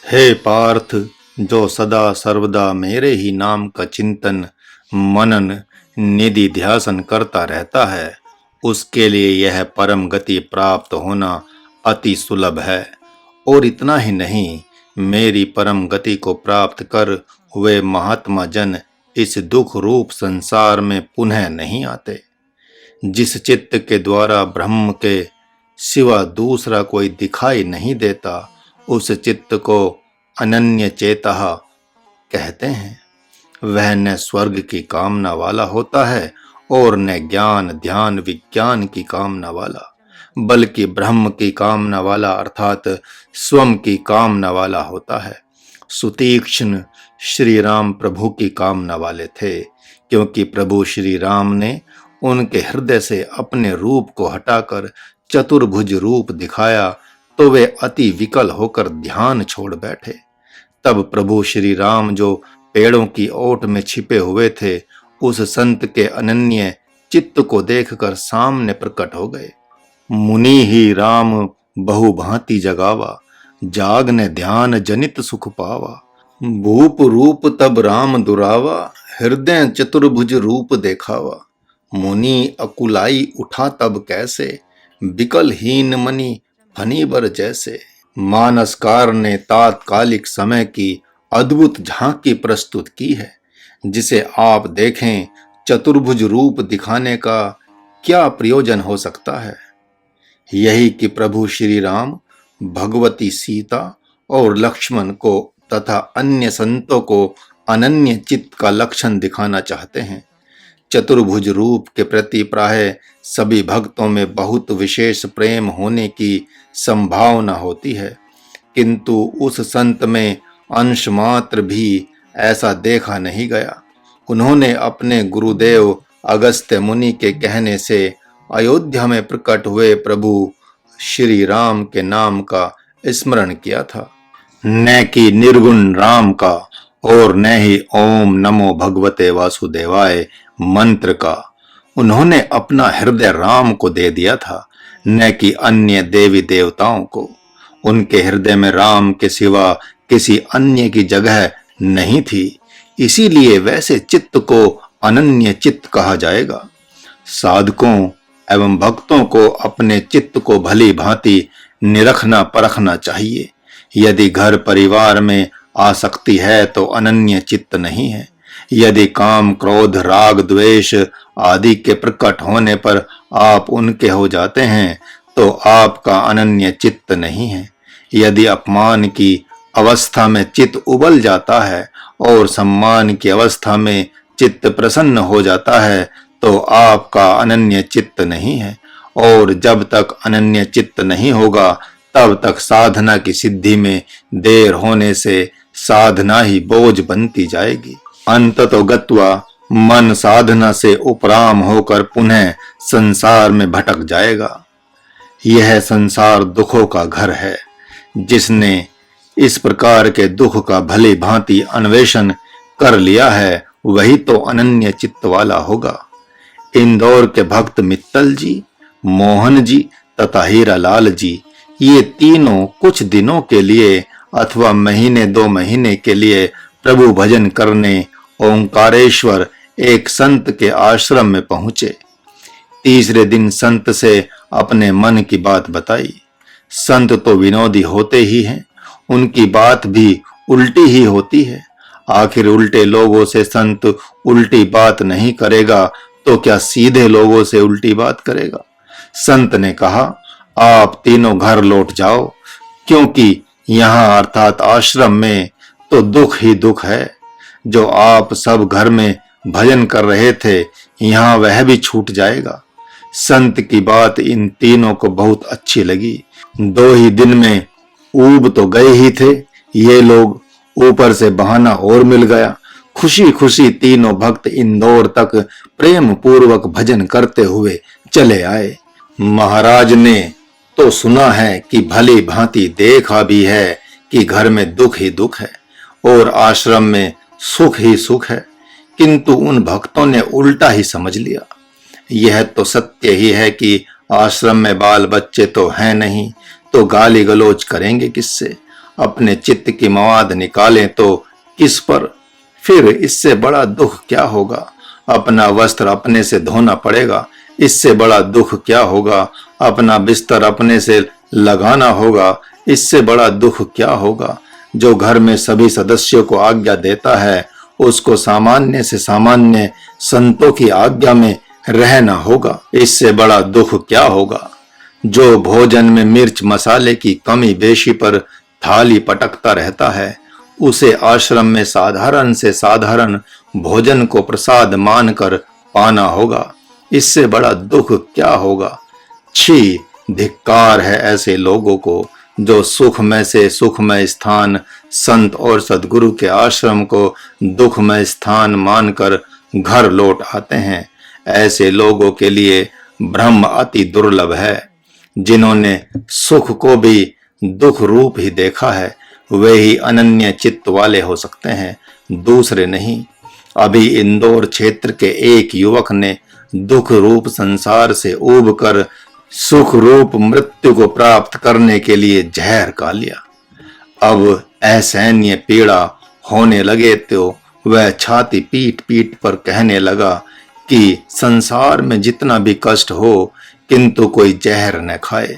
हे पार्थ, जो सदा सर्वदा मेरे ही नाम का चिंतन मनन निधि ध्यासन करता रहता है, उसके लिए यह परम गति प्राप्त होना अति सुलभ है। और इतना ही नहीं, मेरी परम गति को प्राप्त कर वे महात्मा जन इस दुख रूप संसार में पुनः नहीं आते। जिस चित्त के द्वारा ब्रह्म के सिवा दूसरा कोई दिखाई नहीं देता, उस चित्त को अनन्य चेतः कहते हैं। वह न स्वर्ग की कामना वाला होता है और न ज्ञान ध्यान विज्ञान की कामना वाला, बल्कि ब्रह्म की कामना वाला अर्थात स्वयं की कामना वाला होता है। सुतीक्ष्ण श्री राम प्रभु की कामना वाले थे, क्योंकि प्रभु श्री राम ने उनके हृदय से अपने रूप को हटाकर चतुर्भुज रूप दिखाया, तो वे अति विकल होकर ध्यान छोड़ बैठे। तब प्रभु श्री राम जो पेड़ों की ओट में छिपे हुए थे, उस संत के अनन्य चित्त को देखकर सामने प्रकट हो गए। मुनि ही राम बहु भांति जगावा, जाग ने ध्यान जनित सुख पावा। भूप रूप तब राम दुरावा, हृदय चतुर्भुज रूप देखावा। मुनि अकुलाई उठा तब कैसे, बिकल हीन मनि फनी बर जैसे। मानसकार ने तात्कालिक समय की अद्भुत झांकी प्रस्तुत की है, जिसे आप देखें चतुर्भुज रूप दिखाने का क्या प्रयोजन हो सकता है। यही कि प्रभु श्री राम भगवती सीता और लक्ष्मण को तथा अन्य संतों को अनन्य चित्त का लक्षण दिखाना चाहते हैं। चतुर्भुज रूप के प्रति प्राय सभी भक्तों में बहुत विशेष प्रेम होने की संभावना होती है, किंतु उस संत में अंश मात्र भी ऐसा देखा नहीं गया। उन्होंने अपने गुरुदेव अगस्त्य मुनि के कहने से अयोध्या में प्रकट हुए प्रभु श्री राम के नाम का स्मरण किया था, न कि निर्गुण राम का, और न ही ओम नमो भगवते वासुदेवाय मंत्र का। उन्होंने अपना हृदय राम को दे दिया था, न कि अन्य देवी देवताओं को। उनके हृदय में राम के सिवा किसी अन्य की जगह नहीं थी, इसीलिए वैसे चित्त को अनन्य चित्त कहा जाएगा। साधकों एवं भक्तों को अपने चित्त को भली भांति निरखना परखना चाहिए। यदि घर परिवार में आसक्ति है तो अनन्य चित्त नहीं है। यदि काम क्रोध राग द्वेष आदि के प्रकट होने पर आप उनके हो जाते हैं तो आपका अनन्य चित्त नहीं है। यदि अपमान की अवस्था में चित्त उबल जाता है और सम्मान की अवस्था में चित्त प्रसन्न हो जाता है तो आपका अनन्य चित्त नहीं है। और जब तक अनन्य चित्त नहीं होगा तब तक साधना की सिद्धि में देर होने से साधना ही बोझ बनती जाएगी। अंततो गत्वा मन साधना से उपराम होकर पुनः संसार में भटक जाएगा। यह संसार दुखों का घर है। जिसने इस प्रकार के दुख का भली भांति अन्वेषण कर लिया है, वही तो अनन्य चित्त वाला होगा। इंदौर के भक्त मित्तल जी, मोहन जी तथा हीरालाल जी, ये तीनों कुछ दिनों के लिए अथवा महीने 2 महीने के लिए प्रभु भजन करने ओंकारेश्वर एक संत के आश्रम में पहुंचे। तीसरे दिन संत से अपने मन की बात बताई। संत तो विनोदी होते ही हैं, उनकी बात भी उल्टी ही होती है। आखिर उल्टे लोगों से संत उल्टी बात नहीं करेगा तो क्या सीधे लोगों से उल्टी बात करेगा। संत ने कहा, आप तीनों घर लौट जाओ, क्योंकि यहाँ अर्थात आश्रम में तो दुख ही दुख है। जो आप सब घर में भजन कर रहे थे, यहाँ वह भी छूट जाएगा। संत की बात इन तीनों को बहुत अच्छी लगी। 2 ही दिन में ऊब तो गए ही थे ये लोग, ऊपर से बहाना और मिल गया। खुशी खुशी तीनों भक्त इंदौर तक प्रेम पूर्वक भजन करते हुए चले आए। महाराज ने तो सुना है कि भली भांति देखा भी है कि घर में दुख ही दुख है और आश्रम में सुख ही सुख है, किंतु उन भक्तों ने उल्टा ही समझ लिया। यह तो सत्य ही है कि आश्रम में बाल बच्चे तो हैं नहीं, तो गाली गलौज करेंगे किससे। अपने चित्त की मवाद निकालें तो किस पर, फिर इससे बड़ा दुख क्या होगा। अपना वस्त्र अपने से धोना पड़ेगा, इससे बड़ा दुख क्या होगा। अपना बिस्तर अपने से लगाना होगा, इससे बड़ा दुख क्या होगा। जो घर में सभी सदस्यों को आज्ञा देता है, उसको सामान्य से सामान्य संतों की आज्ञा में रहना होगा, इससे बड़ा दुख क्या होगा। जो भोजन में मिर्च मसाले की कमी बेशी पर थाली पटकता रहता है, उसे आश्रम में साधारण से साधारण भोजन को प्रसाद मानकर पाना होगा, इससे बड़ा दुख क्या होगा। छी, धिक्कार है ऐसे लोगों को जो सुखमय से सुखमय स्थान संत और सद्गुरु के आश्रम को दुखमय स्थान मानकर घर लौट आते हैं। ऐसे लोगों के लिए ब्रह्म अति दुर्लभ है। जिन्होंने सुख को भी दुख रूप ही देखा है, वे ही अनन्य चित्त वाले हो सकते हैं, दूसरे नहीं। अभी इंदौर क्षेत्र के एक युवक ने दुख रूप संसार से ऊब कर सुख रूप मृत्यु को प्राप्त करने के लिए जहर खा लिया। अब असहनीय पीड़ा होने लगे तो वह छाती पीट पीट पर कहने लगा कि संसार में जितना भी कष्ट हो, किंतु कोई जहर न खाए।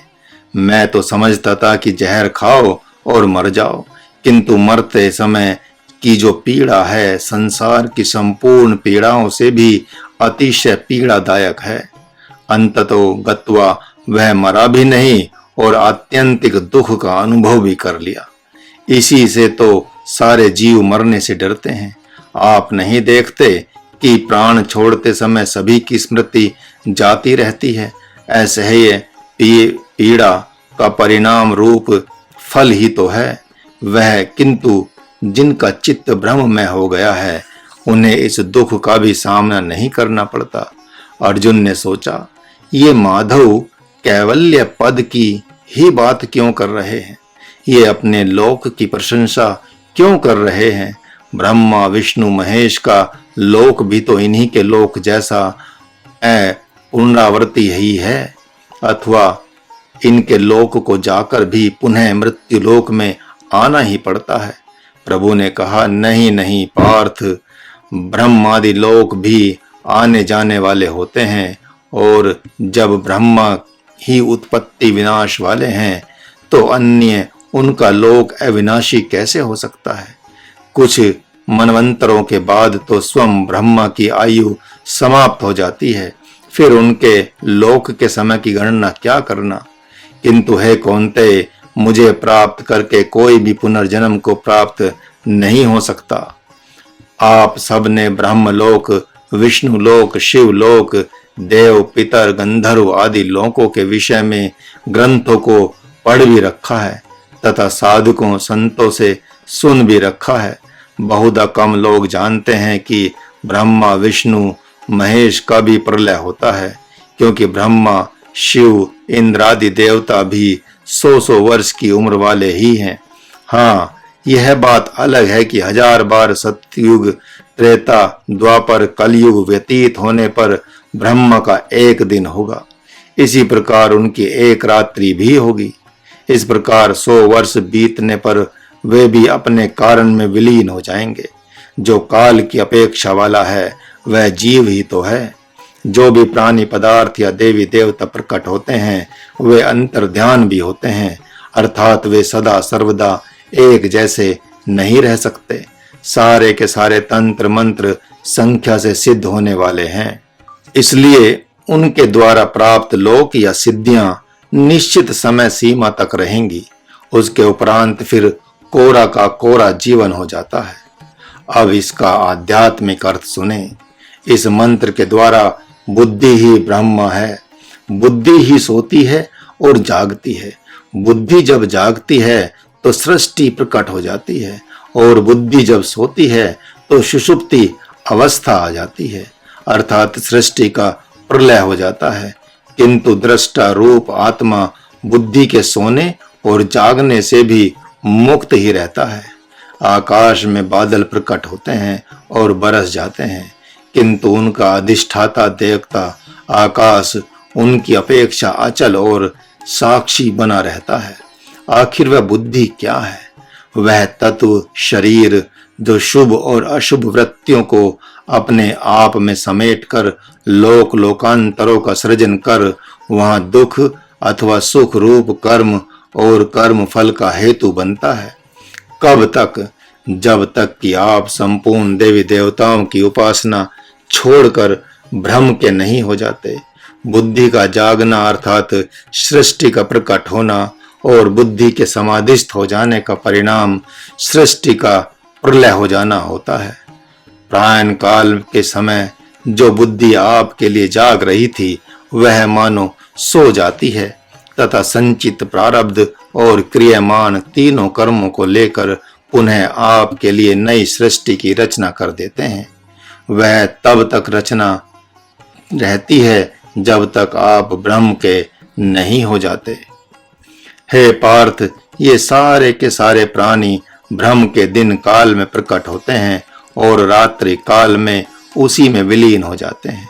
मैं तो समझता था कि जहर खाओ और मर जाओ, किंतु मरते समय की जो पीड़ा है संसार की संपूर्ण पीड़ाओं से भी अतिशय पीड़ादायक है। अंततो गत्वा वह मरा भी नहीं और आत्यंतिक दुख का अनुभव भी कर लिया। इसी से तो सारे जीव मरने से डरते हैं। आप नहीं देखते कि प्राण छोड़ते समय सभी की स्मृति जाती रहती है। ऐसे ही पीड़ा का परिणाम रूप फल ही तो है वह, किंतु जिनका चित्त ब्रह्ममय हो गया है, उन्हें इस दुख का भी सामना नहीं करना पड़ता। अर्जुन ने सोचा, ये माधव कैवल्य पद की ही बात क्यों कर रहे हैं, ये अपने लोक की प्रशंसा क्यों कर रहे हैं। ब्रह्मा विष्णु महेश का लोक भी तो इन्हीं के लोक जैसा पुनरावृत्ति ही है, अथवा इनके लोक को जाकर भी पुनः मृत्यु लोक में आना ही पड़ता है। प्रभु ने कहा, नहीं नहीं पार्थ, ब्रह्मादि लोक भी आने जाने वाले होते हैं, और जब ब्रह्मा ही उत्पत्ति विनाश वाले हैं तो अन्य उनका लोक अविनाशी कैसे हो सकता है। कुछ मनवंतरों के बाद तो स्वयं ब्रह्मा की आयु समाप्त हो जाती है, फिर उनके लोक के समय की गणना क्या करना। किंतु हे कौन्तेय, मुझे प्राप्त करके कोई भी पुनर्जन्म को प्राप्त नहीं हो सकता। आप सब ने ब्रह्मलोक, विष्णुलोक, शिवलोक, देव, पितर, गंधर्व आदि लोकों के विषय में ग्रंथों को पढ़ भी रखा है तथा साधुकों संतों से सुन भी रखा है। बहुधा कम लोग जानते हैं कि ब्रह्मा विष्णु महेश का भी प्रलय होता है, क्योंकि ब्रह्मा शिव इंद्र आदि देवता भी 100 वर्ष की उम्र वाले ही हैं। हाँ, यह बात अलग है कि 1000 बार सतयुग, त्रेता, द्वापर, कलयुग व्यतीत होने पर ब्रह्मा का एक दिन होगा, इसी प्रकार उनकी एक रात्रि भी होगी। इस प्रकार 100 वर्ष बीतने पर वे भी अपने कारण में विलीन हो जाएंगे। जो काल की अपेक्षा वाला है वह जीव ही तो है। जो भी प्राणी पदार्थ या देवी देवता प्रकट होते हैं वे अंतर्ध्यान भी होते हैं, अर्थात वे सदा सर्वदा एक जैसे नहीं रह सकते। सारे के सारे तंत्र मंत्र संख्या से सिद्ध होने वाले हैं, इसलिए उनके द्वारा प्राप्त लोक या सिद्धियां निश्चित समय सीमा तक रहेंगी। उसके उपरांत फिर कोरा का कोरा जीवन हो जाता है। अब इसका आध्यात्मिक अर्थ सुने। इस मंत्र के द्वारा बुद्धि ही ब्रह्म है। बुद्धि ही सोती है और जागती है। बुद्धि जब जागती है तो सृष्टि प्रकट हो जाती है, और बुद्धि जब सोती है तो सुषुप्ति अवस्था आ जाती है, अर्थात सृष्टि का प्रलय हो जाता है। किंतु दृष्टा रूप आत्मा बुद्धि के सोने और जागने से भी मुक्त ही रहता है। आकाश में बादल प्रकट होते हैं और बरस जाते हैं, किंतु उनका अधिष्ठाता देवता आकाश उनकी अपेक्षा अचल और साक्षी बना रहता है। आखिर वह बुद्धि क्या है? वह तत्व शरीर जो शुभ और अशुभ वृत्तियों को अपने आप में समेटकर लोक लोकांतरों का सृजन कर वहां दुख अथवा सुख रूप कर्म और कर्म फल का हेतु बनता है। कब तक? जब तक कि आप संपूर्ण देवी देवताओं की उपासना छोड़कर भ्रम के नहीं हो जाते। बुद्धि का जागना अर्थात सृष्टि का प्रकट होना और बुद्धि के समाधिस्थ हो जाने का परिणाम सृष्टि का प्रलय हो जाना होता है। प्रायण काल के समय जो बुद्धि आपके लिए जाग रही थी वह मानो सो जाती है तथा संचित प्रारब्ध और क्रियामान तीनों कर्मों को लेकर पुनः आपके लिए नई सृष्टि की रचना कर देते हैं। वह तब तक रचना रहती है जब तक आप ब्रह्म के नहीं हो जाते। हे पार्थ, ये सारे के सारे प्राणी भ्रम के दिन काल में प्रकट होते हैं और रात्रि काल में उसी में विलीन हो जाते हैं।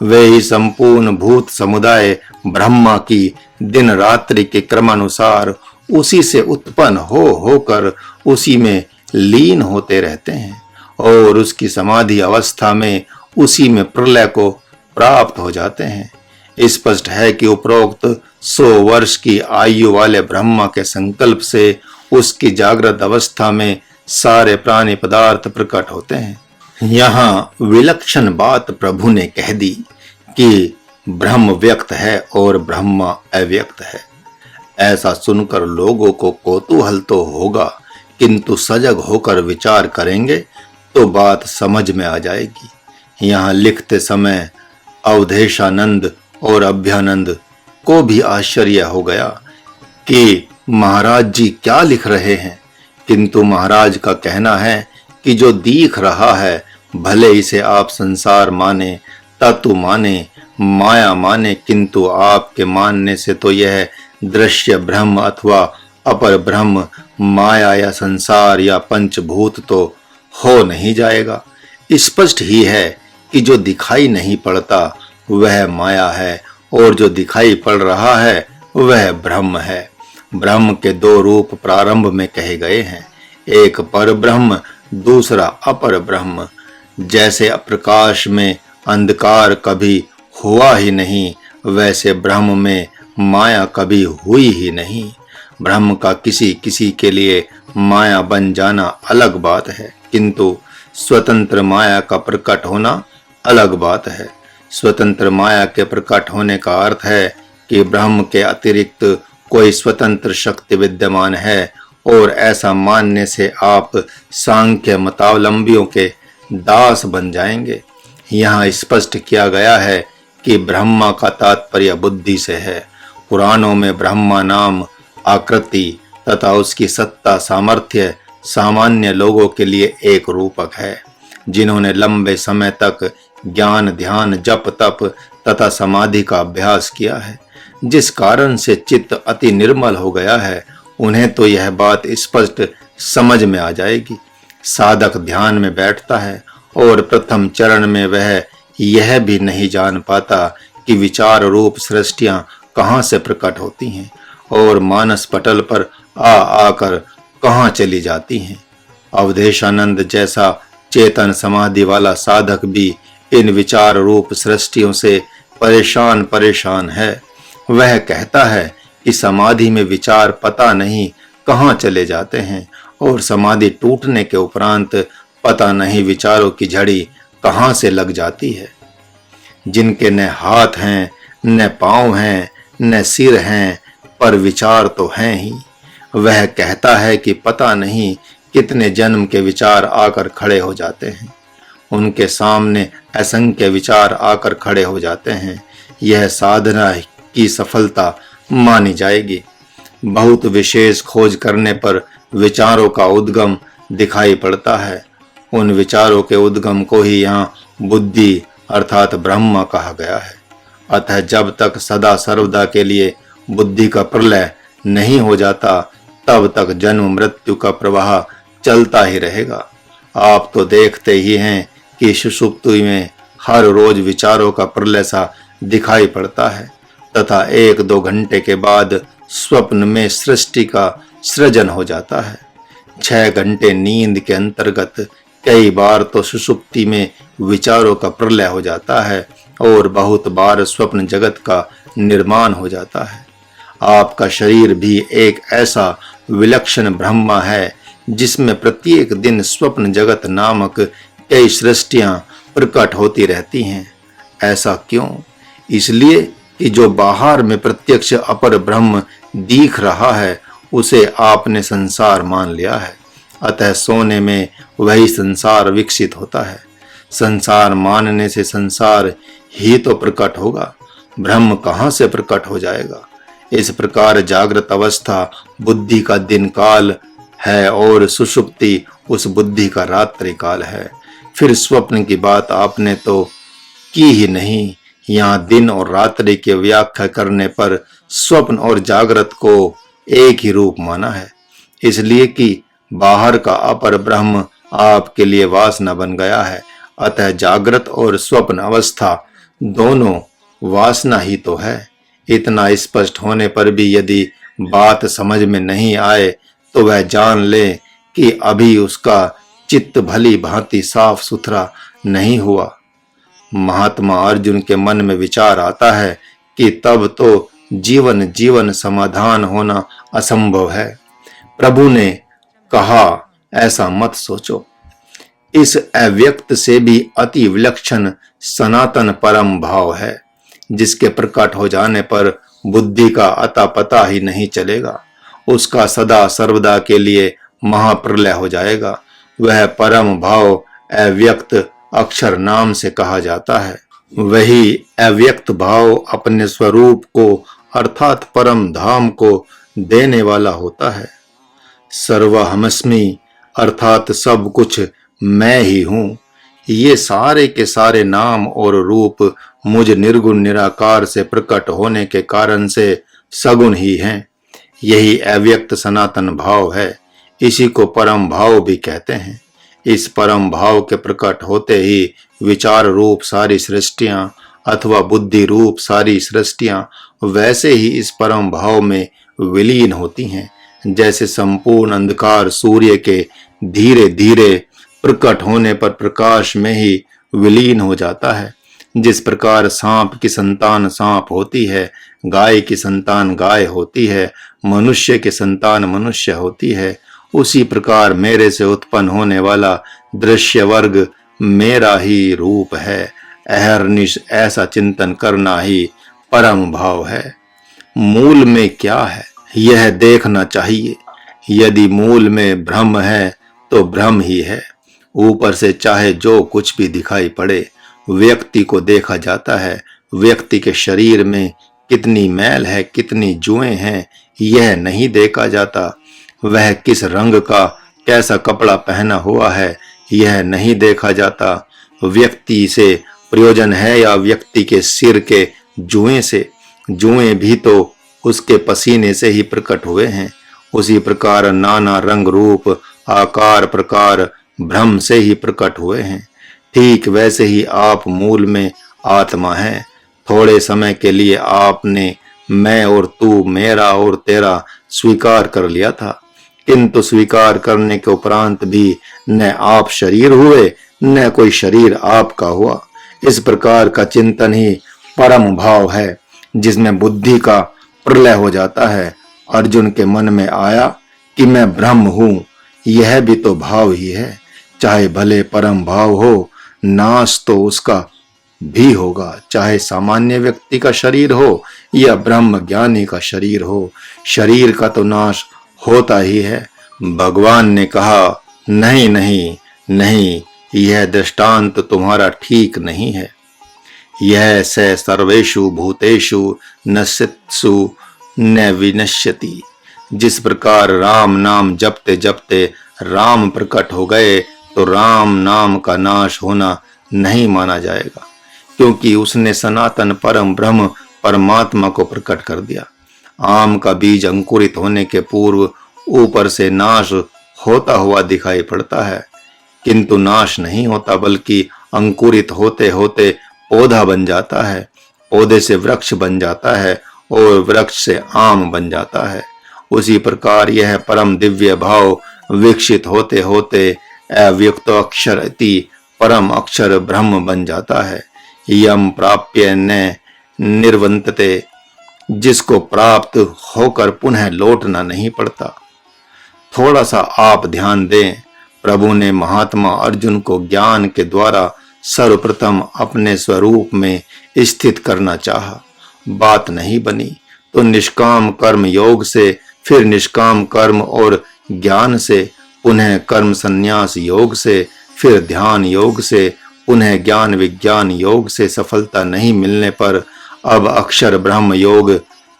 वे ही संपूर्ण भूत समुदाय ब्रह्मा की दिन रात्रि के क्रमानुसार उसी से उत्पन्न होकर उसी में लीन होते रहते हैं और उसकी समाधि अवस्था में उसी में प्रलय को प्राप्त हो जाते हैं। स्पष्ट है कि उपरोक्त 100 वर्ष की आयु वाले ब्रह्मा के संकल्प से उसकी जागृत अवस्था में सारे प्राणी पदार्थ प्रकट होते हैं। यहाँ विलक्षण बात प्रभु ने कह दी कि ब्रह्म व्यक्त है और ब्रह्मा अव्यक्त है। ऐसा सुनकर लोगों को कौतूहल तो होगा, किंतु सजग होकर विचार करेंगे तो बात समझ में आ जाएगी। यहाँ लिखते समय अवधेशानंद और अभ्यानंद को भी आश्चर्य हो गया कि महाराज जी क्या लिख रहे हैं, किंतु महाराज का कहना है कि जो दिख रहा है भले इसे आप संसार माने, तत्व माने, माया माने, किंतु आपके मानने से तो यह दृश्य ब्रह्म अथवा अपर ब्रह्म माया या संसार या पंचभूत तो हो नहीं जाएगा। स्पष्ट ही है कि जो दिखाई नहीं पड़ता वह माया है और जो दिखाई पड़ रहा है वह ब्रह्म है। ब्रह्म के 2 रूप प्रारंभ में कहे गए हैं, एक पर ब्रह्म, दूसरा अपर ब्रह्म। जैसे प्रकाश में अंधकार कभी हुआ ही नहीं, वैसे ब्रह्म में माया कभी हुई ही नहीं। ब्रह्म का किसी किसी के लिए माया बन जाना अलग बात है, किंतु स्वतंत्र माया का प्रकट होना अलग बात है। स्वतंत्र माया के प्रकट होने का अर्थ है कि ब्रह्म के अतिरिक्त कोई स्वतंत्र शक्ति विद्यमान है, और ऐसा मानने से आप सांख्य मतावलंबियों के दास बन जाएंगे। यहाँ स्पष्ट किया गया है कि ब्रह्मा का तात्पर्य बुद्धि से है। पुराणों में ब्रह्मा नाम आकृति तथा उसकी सत्ता सामर्थ्य सामान्य लोगों के लिए एक रूपक है, जिन्होंने लंबे समय तक ज्ञान ध्यान जप तप तथा समाधि का अभ्यास किया है, जिस कारण से चित्त अति निर्मल हो गया है। उन्हें तो यह बात स्पष्ट समझ में आ जाएगी। साधक ध्यान में बैठता है और प्रथम चरण में वह यह भी नहीं जान पाता कि विचार रूप सृष्टियां कहाँ से प्रकट होती हैं और मानस पटल पर आकर कहाँ चली जाती हैं। अवधेशानंद जैसा चेतन समाधि वाला साधक भी इन विचार रूप सृष्टियों से परेशान है। वह कहता है कि समाधि में विचार पता नहीं कहाँ चले जाते हैं और समाधि टूटने के उपरांत पता नहीं विचारों की झड़ी कहाँ से लग जाती है। जिनके न हाथ हैं न पांव हैं न सिर हैं, पर विचार तो हैं ही। वह कहता है कि पता नहीं कितने जन्म के विचार आकर खड़े हो जाते हैं। उनके सामने असंख्य विचार आकर खड़े हो जाते हैं। यह साधना की सफलता मानी जाएगी। बहुत विशेष खोज करने पर विचारों का उद्गम दिखाई पड़ता है। उन विचारों के उद्गम को ही यहाँ बुद्धि अर्थात ब्रह्म कहा गया है। अतः जब तक सदा सर्वदा के लिए बुद्धि का प्रलय नहीं हो जाता, तब तक जन्म मृत्यु का प्रवाह चलता ही रहेगा। आप तो देखते ही हैं कि सुषुप्ति में हर रोज विचारों का प्रलय सा दिखाई पड़ता है तथा 1-2 घंटे के बाद स्वप्न में सृष्टि का सृजन हो जाता है। 6 घंटे नींद के अंतर्गत कई बार तो सुषुप्ति में विचारों का प्रलय हो जाता है और बहुत बार स्वप्न जगत का निर्माण हो जाता है। आपका शरीर भी एक ऐसा विलक्षण ब्रह्म है जिसमें प्रत्येक दिन स्वप्न जगत नामक कई सृष्टियां प्रकट होती रहती हैं। ऐसा क्यों? इसलिए कि जो बाहर में प्रत्यक्ष अपर ब्रह्म दिख रहा है उसे आपने संसार मान लिया है, अतः सोने में वही संसार विकसित होता है। संसार मानने से संसार ही तो प्रकट होगा, ब्रह्म कहाँ से प्रकट हो जाएगा। इस प्रकार जागृत अवस्था बुद्धि का दिन काल है और सुषुप्ति उस बुद्धि का रात्रि काल है। फिर स्वप्न की बात आपने तो की ही नहीं। यहाँ दिन और रात्रि की व्याख्या करने पर स्वप्न और जागृत को एक ही रूप माना है, इसलिए कि बाहर का अपर ब्रह्म आपके लिए वासना बन गया है। अतः जागृत और स्वप्न अवस्था दोनों वासना ही तो है। इतना स्पष्ट होने पर भी यदि बात समझ में नहीं आए तो वह जान ले कि अभी उसका चित्त भली भांति साफ सुथरा नहीं हुआ। महात्मा अर्जुन के मन में विचार आता है कि तब तो जीवन समाधान होना असंभव है। प्रभु ने कहा, ऐसा मत सोचो। इस अव्यक्त से भी अति विलक्षण सनातन परम भाव है जिसके प्रकट हो जाने पर बुद्धि का अता पता ही नहीं चलेगा। उसका सदा सर्वदा के लिए महाप्रलय हो जाएगा। वह परम भाव अव्यक्त अक्षर नाम से कहा जाता है। वही अव्यक्त भाव अपने स्वरूप को अर्थात परम धाम को देने वाला होता है। सर्वहमस्मि अर्थात सब कुछ मैं ही हूँ। ये सारे के सारे नाम और रूप मुझ निर्गुण निराकार से प्रकट होने के कारण से सगुण ही हैं। यही अव्यक्त सनातन भाव है। इसी को परम भाव भी कहते हैं। इस परम भाव के प्रकट होते ही विचार रूप सारी सृष्टियां अथवा बुद्धि रूप सारी सृष्टियां वैसे ही इस परम भाव में विलीन होती हैं, जैसे संपूर्ण अंधकार सूर्य के धीरे धीरे प्रकट होने पर प्रकाश में ही विलीन हो जाता है। जिस प्रकार सांप की संतान सांप होती है, गाय की संतान गाय होती है, मनुष्य की संतान मनुष्य होती है, उसी प्रकार मेरे से उत्पन्न होने वाला दृश्य वर्ग मेरा ही रूप है। अहर्निश ऐसा चिंतन करना ही परम भाव है। मूल में क्या है यह देखना चाहिए। यदि मूल में ब्रह्म है तो ब्रह्म ही है। ऊपर से चाहे जो कुछ भी दिखाई पड़े, व्यक्ति को देखा जाता है। व्यक्ति के शरीर में कितनी मैल है, कितनी जुएं हैं, यह नहीं देखा जाता। वह किस रंग का कैसा कपड़ा पहना हुआ है, यह नहीं देखा जाता। व्यक्ति से प्रयोजन है या व्यक्ति के सिर के जुएं से? जुएं भी तो उसके पसीने से ही प्रकट हुए हैं। उसी प्रकार नाना रंग रूप आकार प्रकार भ्रम से ही प्रकट हुए हैं। ठीक वैसे ही आप मूल में आत्मा हैं। थोड़े समय के लिए आपने मैं और तू, मेरा और तेरा स्वीकार कर लिया था, किंतु स्वीकार करने के उपरांत भी न आप शरीर हुए न कोई शरीर आपका हुआ। इस प्रकार का चिंतन ही परम भाव है जिसमें बुद्धि का प्रलय हो जाता है। अर्जुन के मन में आया कि मैं ब्रह्म हूँ, यह भी तो भाव ही है। चाहे भले परम भाव हो, नाश तो उसका भी होगा। चाहे सामान्य व्यक्ति का शरीर हो या ब्रह्म ज्ञानी का शरीर हो, शरीर का तो नाश होता ही है। भगवान ने कहा, नहीं नहीं नहीं, यह दृष्टांत तुम्हारा ठीक नहीं है। यह स सर्वेषु भूतेषु नश्यत्सु न विनश्यति। जिस प्रकार राम नाम जपते जपते राम प्रकट हो गए तो राम नाम का नाश होना नहीं माना जाएगा, क्योंकि उसने सनातन परम ब्रह्म परमात्मा को प्रकट कर दिया। आम का बीज अंकुरित होने के पूर्व ऊपर से नाश होता हुआ दिखाई पड़ता है, किंतु नाश नहीं होता, बल्कि अंकुरित होते होते पौधा बन जाता है, पौधे से वृक्ष बन जाता है और वृक्ष से आम बन जाता है। उसी प्रकार यह परम दिव्य भाव विकसित होते होते अव्यक्त अक्षर इति परम अक्षर ब्रह्म बन जाता है। यम प्राप्य न निर्वंतते, जिसको प्राप्त होकर पुनः लौटना नहीं पड़ता। थोड़ा सा आप ध्यान दें, प्रभु ने महात्मा अर्जुन को ज्ञान के द्वारा सर्वप्रथम अपने स्वरूप में स्थित करना चाहा, बात नहीं बनी तो निष्काम कर्म योग से, फिर निष्काम कर्म और ज्ञान से, पुनः कर्म संन्यास योग से, फिर ध्यान योग से, पुनः ज्ञान विज्ञान योग से सफलता नहीं मिलने पर अब अक्षर ब्रह्म योग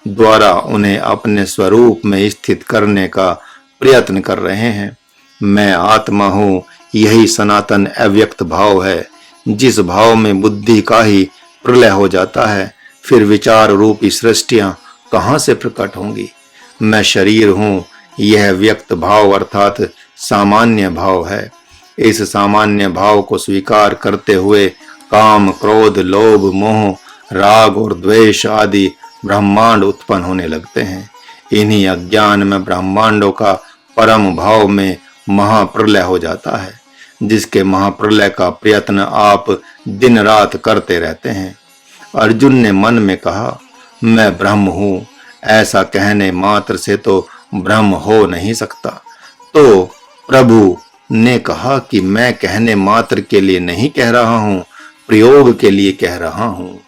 द्वारा उन्हें अपने स्वरूप में स्थित करने का प्रयत्न कर रहे हैं। मैं आत्मा हूँ, यही सनातन अव्यक्त भाव है। जिस भाव में बुद्धि का ही प्रलय हो जाता है, फिर विचार रूपी सृष्टियां कहां से प्रकट होंगी। मैं शरीर हूँ, यह व्यक्त भाव अर्थात सामान्य भाव है। इस सामान्य भाव को स्वीकार करते हुए काम, क्रोध, लोभ, मोह, राग और द्वेष आदि ब्रह्मांड उत्पन्न होने लगते हैं। इन्हीं अज्ञान में ब्रह्मांडों का परम भाव में महाप्रलय हो जाता है, जिसके महाप्रलय का प्रयत्न आप दिन रात करते रहते हैं। अर्जुन ने मन में कहा, मैं ब्रह्म हूँ। ऐसा कहने मात्र से तो ब्रह्म हो नहीं सकता। तो प्रभु ने कहा कि मैं कहने मात्र के लिए नहीं कह रहा हूँ, प्रयोग के लिए कह रहा हूँ।